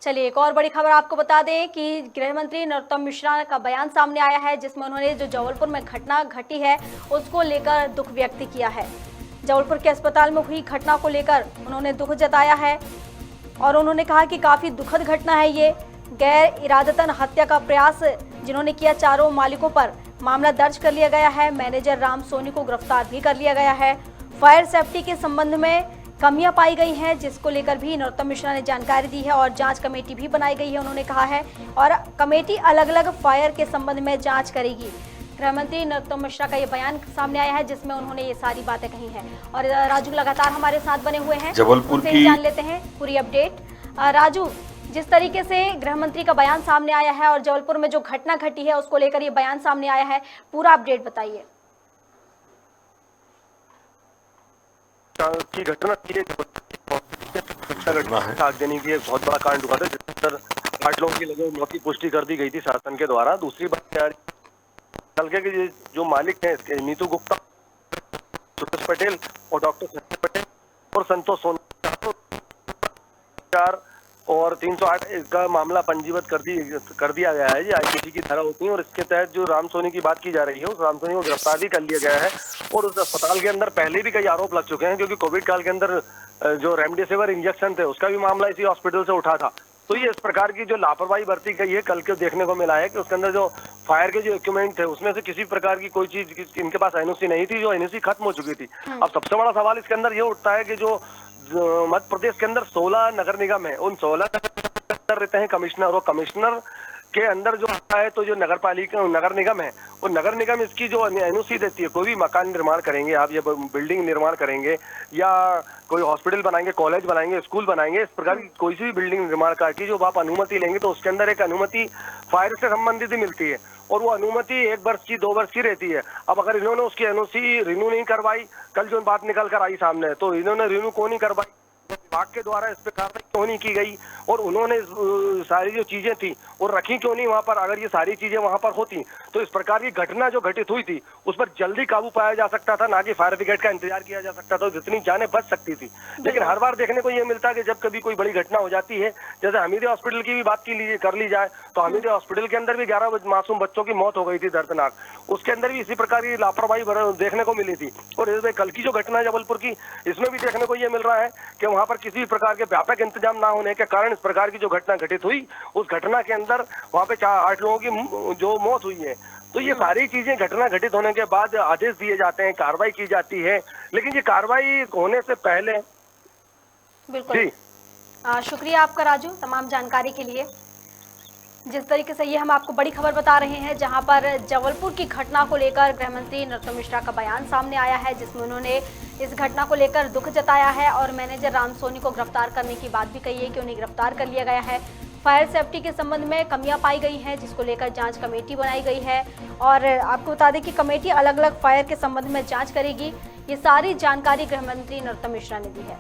चलिए एक और बड़ी खबर आपको बता दें कि गृह मंत्री नरोत्तम मिश्रा का बयान सामने आया है, जिसमें उन्होंने जो जबलपुर में घटना घटी है उसको लेकर दुख व्यक्त किया है। जबलपुर के अस्पताल में हुई घटना को लेकर उन्होंने दुख जताया है और उन्होंने कहा कि काफी दुखद घटना है ये। गैर इरादतन हत्या का प्रयास जिन्होंने किया, चारों मालिकों पर मामला दर्ज कर लिया गया है। मैनेजर राम सोनी को गिरफ्तार भी कर लिया गया है। फायर सेफ्टी के संबंध में कमियां पाई गई हैं, जिसको लेकर भी नरोत्तम मिश्रा ने जानकारी दी है और जांच कमेटी भी बनाई गई है, उन्होंने कहा है। और कमेटी अलग अलग फायर के संबंध में जांच करेगी। गृह मंत्री नरोत्तम मिश्रा का ये बयान सामने आया है, जिसमें उन्होंने ये सारी बातें कही हैं। और राजू लगातार हमारे साथ बने हुए हैं, जबलपुर की जान लेते हैं पूरी अपडेट। राजू, जिस तरीके से गृह मंत्री का बयान सामने आया है और जबलपुर में जो घटना घटी है उसको लेकर ये बयान सामने आया है, पूरा अपडेट बताइए। की घटना आग देने की एक बहुत बड़ा कांड हुआ था, जिस पर 8 लोगों की लगभग मौत की पुष्टि कर दी गई थी शासन के द्वारा। दूसरी बात हल्के के जो मालिक हैं इसके, नीतू गुप्ता, सुरेश पटेल और डॉक्टर संजय पटेल और संतोष सोनी और 308 का मामला पंजीबद्ध कर दिया गया है। ये आईपीसी की धारा होती है और इसके तहत जो राम सोनी की बात की जा रही है, उस राम सोनी को गिरफ्तार भी कर लिया गया है। और उस अस्पताल के अंदर पहले भी कई आरोप लग चुके हैं, क्योंकि कोविड काल के अंदर जो रेमडेसिविर इंजेक्शन थे उसका भी मामला इसी हॉस्पिटल से उठा था। तो ये इस प्रकार की जो लापरवाही बरती गई है, कल के देखने को मिला है कि उसके अंदर जो फायर के जो इक्विपमेंट थे उसमें से किसी प्रकार की कोई चीज इनके पास एनओसी नहीं थी, जो एनओसी खत्म हो चुकी थी। अब सबसे बड़ा सवाल इसके अंदर ये उठता है कि जो मध्य प्रदेश के अंदर 16 नगर निगम है, उन 16 रहते हैं कमिश्नर, और कमिश्नर के अंदर जो आता है तो जो नगर निगम है, वो नगर निगम इसकी जो एनओसी देती है, कोई भी मकान निर्माण करेंगे आप, या बिल्डिंग निर्माण करेंगे या कोई हॉस्पिटल बनाएंगे, कॉलेज बनाएंगे, स्कूल बनाएंगे, इस प्रकार की कोई सी भी बिल्डिंग निर्माण की जो आप अनुमति लेंगे तो उसके अंदर एक अनुमति फायर से संबंधित ही मिलती है, और वो अनुमति 1 वर्ष की 2 वर्ष की रहती है। अब अगर इन्होंने उसकी एनओसी रिन्यू नहीं करवाई, कल जो बात निकल कर आई सामने, तो इन्होंने रिन्यू क्यों नहीं करवाई, विभाग के द्वारा इस पे कार्रवाई क्यों नहीं की गई, और उन्होंने सारी जो चीजें थी वो रखी क्यों नहीं वहां पर। अगर ये सारी चीजें वहां पर होती तो इस प्रकार की घटना जो घटित हुई थी उस पर जल्दी काबू पाया जा सकता था, ना कि फायर ब्रिगेड का इंतजार किया जा सकता था, जितनी जानें बच सकती थी। लेकिन हर बार देखने को ये मिलता है कि जब कभी कोई बड़ी घटना हो जाती है, जैसे हमीदे हॉस्पिटल की भी बात कर ली जाए, तो हमीदे हॉस्पिटल के अंदर भी 11 मासूम बच्चों की मौत हो गई थी दर्दनाक, उसके अंदर भी इसी प्रकार की लापरवाही देखने को मिली थी। और इसमें कल की जो घटना जबलपुर की, इसमें भी देखने को ये मिल रहा है कि वहां पर किसी भी प्रकार के व्यापक इंतजाम ना होने के कारण इस प्रकार की जो घटना घटित हुई, उस घटना के अंदर वहां पे 8 लोगों की जो मौत हुई है। तो ये सारी चीजें घटना घटित होने के बाद आदेश दिए जाते हैं, कार्रवाई की जाती है, लेकिन ये कार्रवाई होने से पहले। बिल्कुल शुक्रिया आपका राजू, तमाम जानकारी के लिए। जिस तरीके से ये हम आपको बड़ी खबर बता रहे हैं, जहां पर जबलपुर की घटना को लेकर गृह मंत्री नरोत्तम मिश्रा का बयान सामने आया है, जिसमें उन्होंने इस घटना को लेकर दुख जताया है और मैनेजर राम सोनी को गिरफ्तार करने की बात भी कही है कि उन्हें गिरफ्तार कर लिया गया है। फायर सेफ्टी के संबंध में कमियां पाई गई हैं, जिसको लेकर जांच कमेटी बनाई गई है। और आपको बता दें कि कमेटी अलग अलग फायर के संबंध में जांच करेगी। ये सारी जानकारी गृह मंत्री नरोत्तम मिश्रा ने दी है।